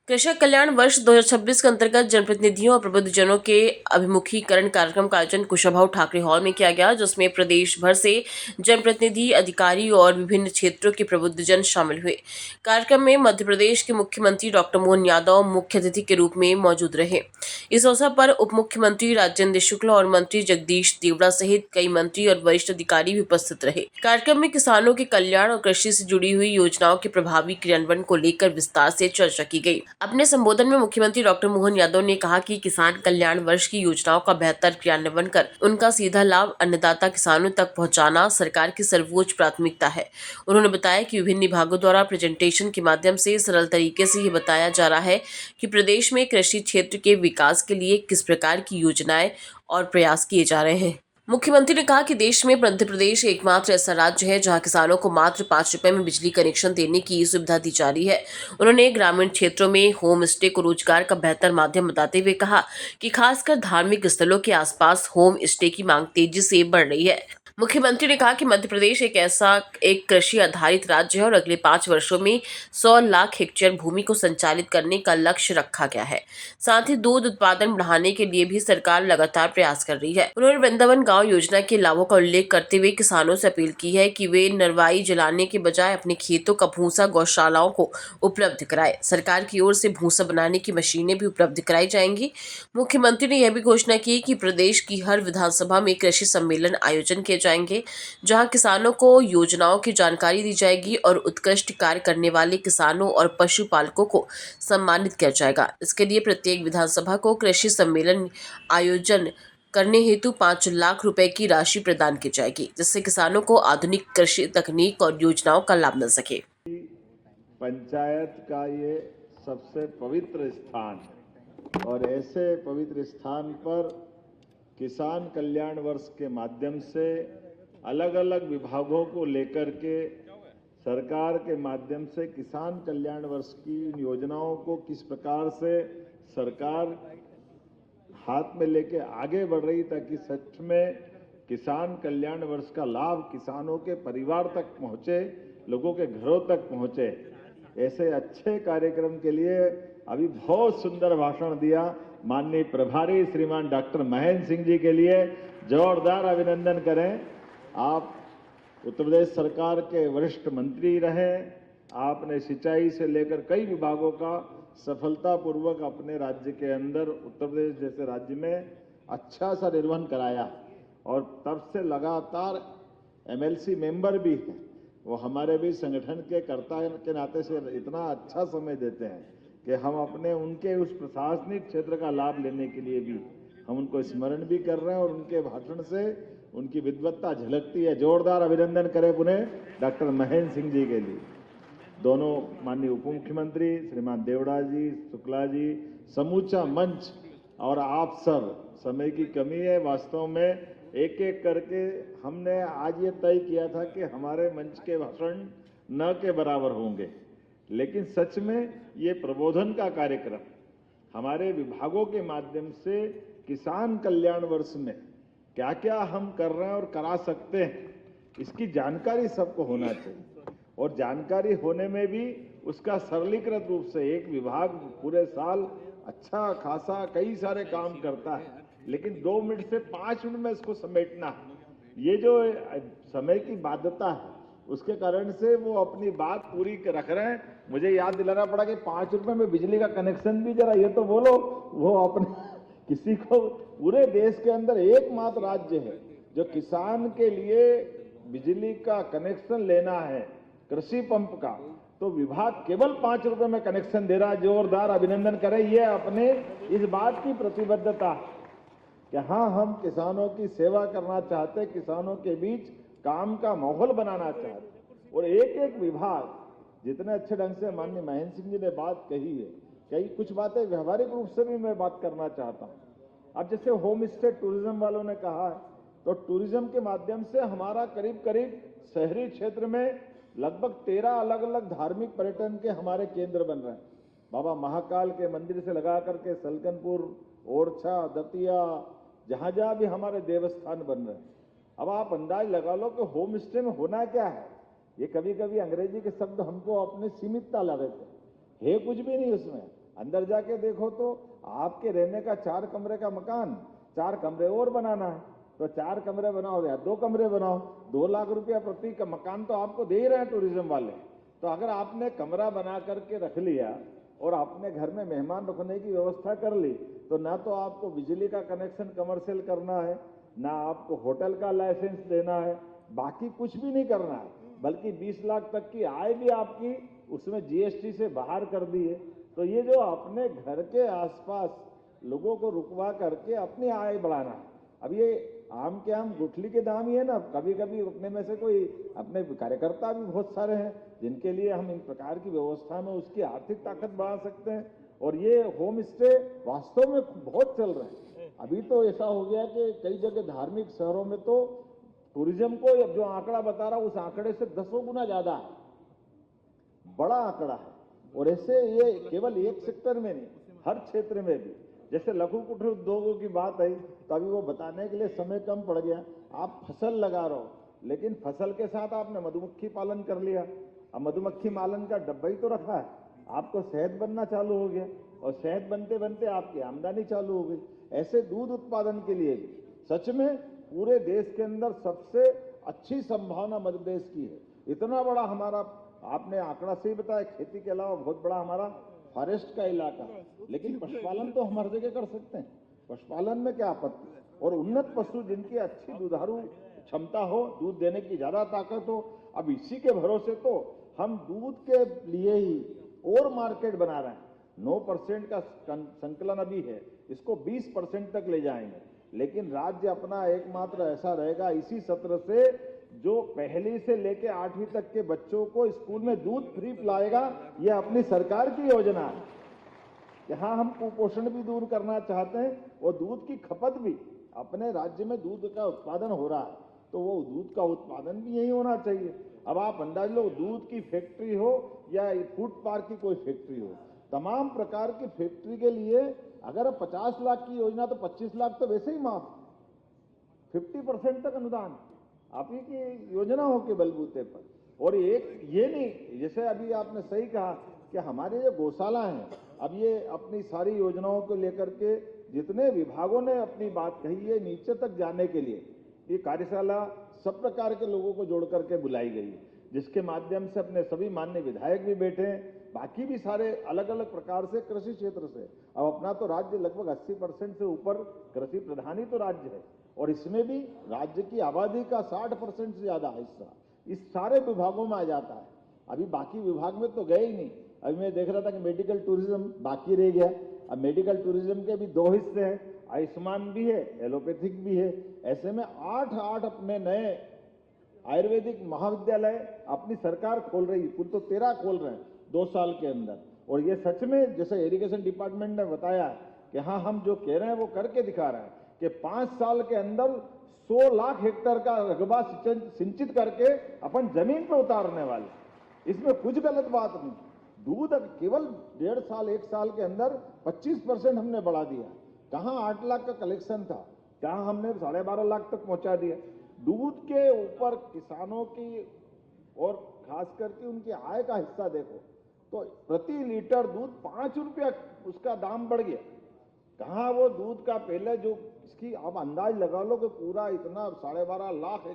कृषक कल्याण वर्ष 2026 के अंतर्गत जनप्रतिनिधियों और प्रबुद्धजनों के अभिमुखीकरण कार्यक्रम का आयोजन कुशाभाऊ ठाकरे हॉल में किया गया, जिसमें प्रदेश भर से जनप्रतिनिधि, अधिकारी और विभिन्न क्षेत्रों के प्रबुद्धजन शामिल हुए। कार्यक्रम में मध्य प्रदेश के मुख्यमंत्री डॉक्टर मोहन यादव मुख्य अतिथि के रूप में मौजूद रहे। इस अवसर पर उप मुख्यमंत्री राजेंद्र शुक्ला और मंत्री जगदीश देवड़ा सहित कई मंत्री और वरिष्ठ अधिकारी भी उपस्थित रहे। कार्यक्रम में किसानों के कल्याण और कृषि से जुड़ी हुई योजनाओं के प्रभावी क्रियान्वयन को लेकर विस्तार से चर्चा की गई। अपने संबोधन में मुख्यमंत्री डॉक्टर मोहन यादव ने कहा कि किसान कल्याण वर्ष की योजनाओं का बेहतर क्रियान्वयन कर उनका सीधा लाभ अन्नदाता किसानों तक पहुंचाना सरकार की सर्वोच्च प्राथमिकता है। उन्होंने बताया कि विभिन्न विभागों द्वारा प्रेजेंटेशन के माध्यम से सरल तरीके से ये बताया जा रहा है कि प्रदेश में कृषि क्षेत्र के विकास के लिए किस प्रकार की योजनाएं और प्रयास किए जा रहे हैं। मुख्यमंत्री ने कहा कि देश में मध्य प्रदेश एकमात्र ऐसा राज्य है जहां किसानों को मात्र 5 रुपए में बिजली कनेक्शन देने की सुविधा दी जा रही है। उन्होंने ग्रामीण क्षेत्रों में होम स्टे को रोजगार का बेहतर माध्यम बताते हुए कहा कि खासकर धार्मिक स्थलों के आसपास होम स्टे की मांग तेजी से बढ़ रही है। मुख्यमंत्री ने कहा कि मध्य प्रदेश एक कृषि आधारित राज्य है और अगले 5 वर्षों में 100 लाख हेक्टेयर भूमि को संचालित करने का लक्ष्य रखा गया है। साथ ही दूध उत्पादन बढ़ाने के लिए भी सरकार लगातार प्रयास कर रही है। उन्होंने वृंदावन गांव योजना के लाभों का उल्लेख करते हुए किसानों से अपील की है कि वे नरवाई जलाने के बजाय अपने खेतों का भूसा गौशालाओं को उपलब्ध कराए। सरकार की ओर से भूसा बनाने की मशीनें भी उपलब्ध कराई जाएंगी। मुख्यमंत्री ने यह भी घोषणा की कि प्रदेश की हर विधानसभा में कृषि सम्मेलन आयोजन किए जाएंगे, जहां किसानों को योजनाओं की जानकारी दी जाएगी और उत्कृष्ट कार्य करने वाले किसानों और पशुपालकों को सम्मानित किया जाएगा। इसके लिए प्रत्येक विधानसभा को कृषि सम्मेलन आयोजन करने हेतु 5 लाख रुपए की राशि प्रदान की जाएगी, जिससे किसानों को आधुनिक कृषि तकनीक और योजनाओं का लाभ मिल सके। पंचायत का ये सबसे पवित्र स्थान है और ऐसे पवित्र स्थान पर किसान कल्याण वर्ष के माध्यम से अलग अलग विभागों को लेकर के सरकार के माध्यम से किसान कल्याण वर्ष की योजनाओं को किस प्रकार से सरकार हाथ में लेके आगे बढ़ रही ताकि सच में किसान कल्याण वर्ष का लाभ किसानों के परिवार तक पहुंचे, लोगों के घरों तक पहुंचे। ऐसे अच्छे कार्यक्रम के लिए अभी बहुत सुंदर भाषण दिया माननीय प्रभारी श्रीमान डॉक्टर महेंद्र सिंह जी के लिए जोरदार अभिनंदन करें। आप उत्तर प्रदेश सरकार के वरिष्ठ मंत्री रहे, आपने सिंचाई से लेकर कई विभागों का सफलतापूर्वक अपने राज्य के अंदर उत्तर प्रदेश जैसे राज्य में अच्छा सा निर्वहन कराया और तब से लगातार एमएलसी मेंबर भी हैं, वो हमारे भी संगठन के कर्ता के नाते से इतना अच्छा समय देते हैं कि हम अपने उनके उस प्रशासनिक क्षेत्र का लाभ लेने के लिए भी हम उनको स्मरण भी कर रहे हैं और उनके भाषण से उनकी विद्वत्ता झलकती है। जोरदार अभिनंदन करें पुनः डॉक्टर महेंद्र सिंह जी के लिए। दोनों माननीय उप मुख्यमंत्री श्रीमान देवड़ा जी, शुक्ला जी, समूचा मंच और आप सब, समय की कमी है, वास्तव में एक एक करके हमने आज ये तय किया था कि हमारे मंच के भाषण न के बराबर होंगे, लेकिन सच में ये प्रबोधन का कार्यक्रम हमारे विभागों के माध्यम से किसान कल्याण वर्ष में क्या क्या हम कर रहे हैं और करा सकते हैं, इसकी जानकारी सबको होना चाहिए। और जानकारी होने में भी उसका सरलीकृत रूप से एक विभाग पूरे साल अच्छा खासा कई सारे काम करता है, लेकिन 2 मिनट से 5 मिनट में इसको समेटना है, ये जो समय की बाध्यता है उसके कारण से वो अपनी बात पूरी रख रहे हैं। मुझे याद दिलाना पड़ा कि 5 रुपए में बिजली का कनेक्शन भी जरा ये तो बोलो, वो अपने किसी को पूरे देश के अंदर एकमात्र राज्य है जो किसान के लिए बिजली का कनेक्शन लेना है कृषि पंप का, तो विभाग केवल 5 रुपए में कनेक्शन दे रहा है। जोरदार अभिनंदन करें। ये अपने इस बात की प्रतिबद्धता कि हाँ, हम किसानों की सेवा करना चाहते, किसानों के बीच काम का माहौल बनाना चाहते और एक एक विभाग जितने अच्छे ढंग से माननीय महेंद्र सिंह जी ने बात कही है, कई कुछ बातें व्यवहारिक रूप से भी मैं बात करना चाहता हूं। अब जैसे होम स्टे टूरिज्म वालों ने कहा है, तो टूरिज्म के माध्यम से हमारा करीब करीब शहरी क्षेत्र में लगभग 13 अलग अलग धार्मिक पर्यटन के हमारे केंद्र बन रहे हैं। बाबा महाकाल के मंदिर से लगा करके सलकनपुर, ओरछा, दतिया, जहां जहां भी हमारे देवस्थान बन रहे हैं। अब आप अंदाज लगा लो कि होम स्टे में होना क्या है। ये कभी कभी अंग्रेजी के शब्द हमको अपनी सीमितता लगे थे, है कुछ भी नहीं उसमें। अंदर जाके देखो तो आपके रहने का 4 कमरे का मकान 4 कमरे और बनाना है, तो 4 कमरे बनाओ या 2 कमरे बनाओ, 2 लाख रुपया प्रति का मकान तो आपको दे ही रहे हैं टूरिज्म वाले। तो अगर आपने कमरा बना करके रख लिया और अपने घर में मेहमान रुकने की व्यवस्था कर ली, तो ना तो आपको बिजली का कनेक्शन कमर्शियल करना है, ना आपको होटल का लाइसेंस देना है, बाकी कुछ भी नहीं करना है, बल्कि 20 लाख तक की आय भी आपकी उसमें जीएसटी से बाहर कर दी है। तो ये जो अपने घर के आसपास लोगों को रुकवा करके अपनी आय बढ़ाना है। अब ये आम के आम गुठली के दाम ही है ना। कभी कभी अपने में से कोई अपने कार्यकर्ता भी बहुत सारे हैं जिनके लिए हम इन प्रकार की व्यवस्था में उसकी आर्थिक ताकत बढ़ा सकते हैं। और ये होम स्टे वास्तव में बहुत चल रहे हैं। अभी तो ऐसा हो गया कि कई जगह धार्मिक शहरों में तो टूरिज्म को जो आंकड़ा बता रहा उस आंकड़े से 10 गुना ज्यादा है, बड़ा आंकड़ा है। और ऐसे ये केवल एक सेक्टर में नहीं, हर क्षेत्र में भी। जैसे लघु कुटीर उद्योगों की बात आई तो अभी वो बताने के लिए समय कम पड़ गया। आप फसल लगा रहे हो, लेकिन फसल के साथ आपने मधुमक्खी पालन कर लिया। अब मधुमक्खी पालन का डब्बा ही तो रखा है, आपको शहद बनना चालू हो गया और शहद बनते बनते आपकी आमदनी चालू हो गई। ऐसे दूध उत्पादन के लिए भी सच में पूरे देश के अंदर सबसे अच्छी संभावना मध्य प्रदेश की है। इतना बड़ा हमारा, आपने आंकड़ा सही बताया, खेती के अलावा बहुत बड़ा हमारा फॉरेस्ट का इलाका, लेकिन पशुपालन तो हम हर जगह कर सकते हैं। पशुपालन में क्या आपत्ति? और उन्नत पशु जिनकी अच्छी दुधारू क्षमता हो, दूध देने की ज्यादा ताकत हो। अब इसी के भरोसे तो हम दूध के लिए ही और मार्केट बना रहे हैं। 9% का संकलन अभी है, इसको 20% तक ले जाएंगे। लेकिन राज्य अपना एकमात्र ऐसा रहेगा इसी सत्र से जो पहली से लेकर 8वीं तक के बच्चों को स्कूल में दूध फ्री पिलाएगा। यह अपनी सरकार की योजना है। यहाँ हम कुपोषण भी दूर करना चाहते हैं और दूध की खपत भी। अपने राज्य में दूध का उत्पादन हो रहा है तो वो दूध का उत्पादन भी यही होना चाहिए। अब आप अंदाज लो, दूध की फैक्ट्री हो या फूड पार्क की कोई फैक्ट्री हो, तमाम प्रकार की फैक्ट्री के लिए अगर 50 लाख की योजना तो 25 लाख तो वैसे ही माफ, 50% तक अनुदान आप ही की योजनाओं के बलबूते पर। और एक ये नहीं, जैसे अभी आपने सही कहा कि हमारे जो गौशाला हैं, अब ये अपनी सारी योजनाओं को लेकर के जितने विभागों ने अपनी बात कही है नीचे तक जाने के लिए ये कार्यशाला सब प्रकार के लोगों को जोड़ करके बुलाई गई है, जिसके माध्यम से अपने सभी माननीय विधायक भी बैठे हैं, बाकी भी सारे अलग अलग प्रकार से कृषि क्षेत्र से। अब अपना तो राज्य लगभग 80% से ऊपर कृषि प्रधान ही तो राज्य है और इसमें भी राज्य की आबादी का 60% से ज्यादा हिस्सा इस सारे विभागों में आ जाता है। अभी बाकी विभाग में तो गए ही नहीं। अभी मैं देख रहा था कि मेडिकल टूरिज्म बाकी रह गया। अब मेडिकल टूरिज्म के भी 2 हिस्से हैं, आयुष्मान भी है, एलोपैथिक भी है। ऐसे में 8 अपने नए आयुर्वेदिक महाविद्यालय अपनी सरकार खोल रही है। कुल तो 13 खोल रहे हैं 2 साल के अंदर। और ये सच में जैसे इरिगेशन डिपार्टमेंट ने बताया कि हाँ, हम जो कह रहे हैं वो करके दिखा रहे हैं कि 5 साल के अंदर 100 लाख हेक्टेयर का रकबा सिंचित करके अपन जमीन पर उतारने वाले। इसमें कुछ गलत बात नहीं। दूध केवल 1.5 साल 1 साल के अंदर 25% हमने बढ़ा दिया। कहां 8 लाख का कलेक्शन था, कहां हमने 12.5 लाख तक पहुंचा दिया। दूध के ऊपर किसानों की और खास करके उनकी आय का हिस्सा देखो तो प्रति लीटर दूध 5 रुपया उसका दाम बढ़ गया। कहां वो दूध का पहले जो इसकी आप अंदाज लगा लो कि पूरा इतना 12.5 लाख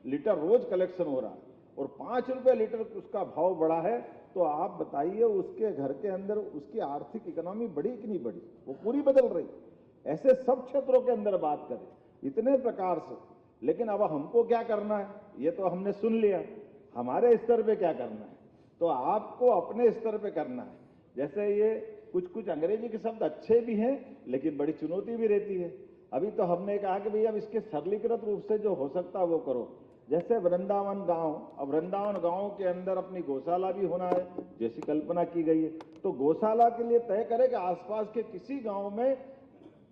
लीटर रोज कलेक्शन हो रहा है और 5 रुपये लीटर उसका भाव बढ़ा है। तो आप बताइए उसके घर के अंदर उसकी आर्थिक इकोनॉमी बढ़ी कि नहीं बढ़ी? वो पूरी बदल रही। ऐसे सब क्षेत्रों के अंदर बात करें इतने प्रकार से। लेकिन अब हमको क्या करना है ये तो हमने सुन लिया, हमारे स्तर पे क्या करना है तो आपको अपने स्तर पे करना है। जैसे ये कुछ अंग्रेजी के शब्द अच्छे भी हैं लेकिन बड़ी चुनौती भी रहती है। अभी तो हमने कहा कि भैया अब इसके सरलीकृत रूप से जो हो सकता है वो करो। जैसे वृंदावन गांव, अब वृंदावन गांव के अंदर अपनी गौशाला भी होना है जैसी कल्पना की गई है। तो गौशाला के लिए तय करें कि आसपास के किसी गांव में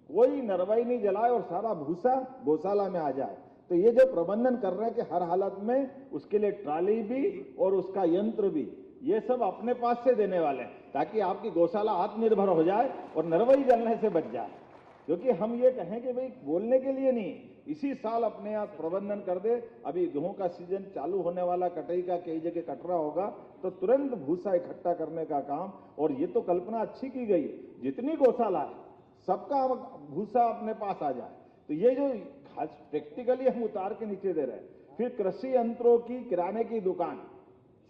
कोई नरवाई नहीं जलाए और सारा भूसा गौशाला में आ जाए। तो ये जो प्रबंधन कर रहे हैं कि हर हालत में उसके लिए ट्राली भी और उसका यंत्र भी ये सब अपने पास से देने वाले हैं ताकि आपकी गौशाला आत्मनिर्भर हो जाए और नरवाई जलने से बच जाए। क्योंकि हम ये कहें कि भाई बोलने के लिए नहीं, इसी साल अपने आप प्रबंधन कर दे। अभी गेहूं का सीजन चालू होने वाला, कटाई का कई जगह कट रहा होगा, तो तुरंत भूसा इकट्ठा करने का काम। और ये तो कल्पना अच्छी की गई, जितनी गौशाला है सबका भूसा अपने पास आ जाए। तो ये जो प्रैक्टिकली हम उतार के नीचे दे रहे हैं। फिर कृषि यंत्रों की किराने की दुकान,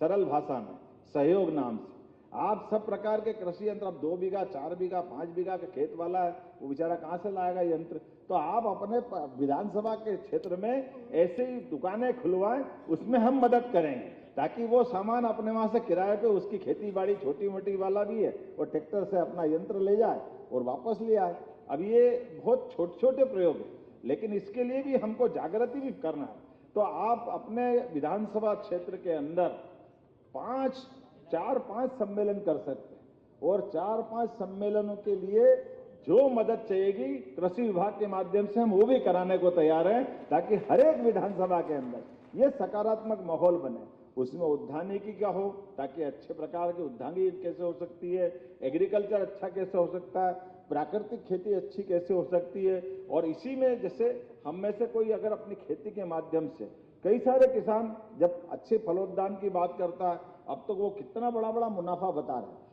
सरल भाषा में सहयोग नाम से आप सब प्रकार के कृषि यंत्र, अब 2 बीघा 4 बीघा 5 बीघा का खेत वाला है, वो बेचारा कहां से लाएगा यंत्र? तो आप अपने विधानसभा के क्षेत्र में ऐसे ही दुकानें खुलवाएं, उसमें हम मदद करेंगे, ताकि वो सामान अपने वहां से किराए पे, उसकी खेती बाड़ी छोटी मोटी वाला भी है, और ट्रैक्टर से अपना यंत्र ले जाए और वापस ले आए। अब ये बहुत छोटे छोटे प्रयोग है, लेकिन इसके लिए भी हमको जागृति भी करना है। तो आप अपने विधानसभा क्षेत्र के अंदर 4-5 सम्मेलन कर सकते हैं, और 4-5 सम्मेलनों के लिए जो मदद चाहिएगी कृषि विभाग के माध्यम से हम वो भी कराने को तैयार हैं, ताकि हर एक विधानसभा के अंदर ये सकारात्मक माहौल बने। उसमें उद्यानिकी का हो, ताकि अच्छे प्रकार की उद्यानिकी कैसे हो सकती है, एग्रीकल्चर अच्छा कैसे हो सकता है, प्राकृतिक खेती अच्छी कैसे हो सकती है। और इसी में जैसे हम में से कोई अगर अपनी खेती के माध्यम से, कई सारे किसान जब अच्छे फलोत्पादन की बात करता है, अब तो वो कितना बड़ा बड़ा मुनाफा बता रहे हैं।